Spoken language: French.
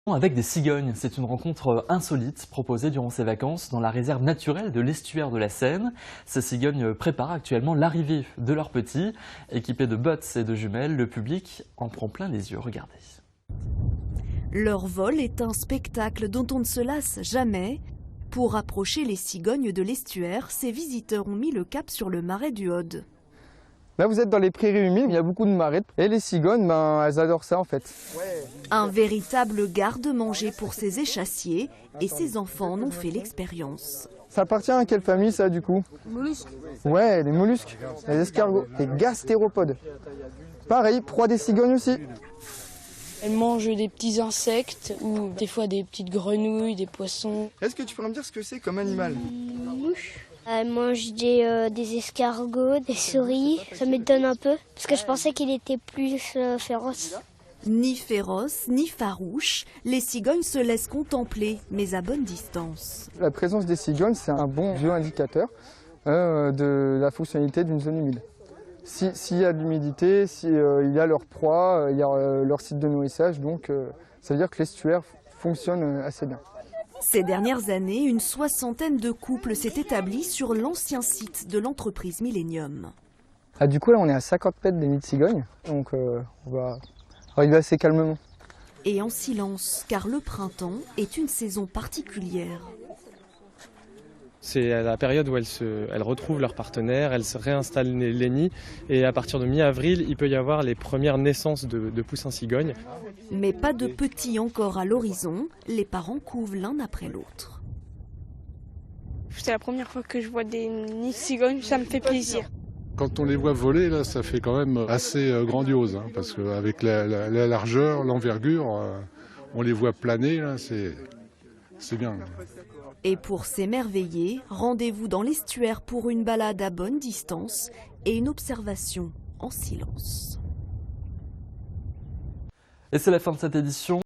Avec des cigognes, c'est une rencontre insolite proposée durant ses vacances dans la réserve naturelle de l'estuaire de la Seine. Ces cigognes préparent actuellement l'arrivée de leurs petits. Équipés de bottes et de jumelles, le public en prend plein les yeux. Regardez. Leur vol est un spectacle dont on ne se lasse jamais. Pour approcher les cigognes de l'estuaire, ces visiteurs ont mis le cap sur le marais du Aude. Là, vous êtes dans les prairies humides, il y a beaucoup de marais. Et les cigognes, elles adorent ça en fait. Un véritable garde-manger pour ces échassiers, et ces enfants en ont fait l'expérience. Ça appartient à quelle famille ça du coup? Mollusques. Ouais, les mollusques, les escargots, les gastéropodes. Pareil, proie des cigognes aussi. Elles mangent des petits insectes ou des fois des petites grenouilles, des poissons. Est-ce que tu pourrais me dire ce que c'est comme animal? Elle mange des escargots, des souris. Ça m'étonne un peu, parce que je pensais qu'il était plus féroce. Ni féroce, ni farouche, les cigognes se laissent contempler, mais à bonne distance. La présence des cigognes, c'est un bon vieux indicateur de la fonctionnalité d'une zone humide. S'il y a de l'humidité, s'il y a leur proie, il y a leur site de nourrissage, donc ça veut dire que l'estuaire fonctionne assez bien. Ces dernières années, une soixantaine de couples s'est établi sur l'ancien site de l'entreprise Millennium. Ah, du coup, là, on est à 50 mètres des nids de cigognes, donc on va arriver assez calmement. Et en silence, car le printemps est une saison particulière. C'est la période où elles retrouvent leur partenaire, elles se réinstallent les nids et à partir de mi-avril, il peut y avoir les premières naissances de poussins cigognes. Mais pas de petits encore à l'horizon, les parents couvent l'un après l'autre. C'est la première fois que je vois des nids de cigognes, ça me fait plaisir. Quand on les voit voler, là, ça fait quand même assez grandiose, hein, parce qu'avec la largeur, l'envergure, on les voit planer, là, c'est bien. Et pour s'émerveiller, rendez-vous dans l'estuaire pour une balade à bonne distance et une observation en silence. Et c'est la fin de cette édition.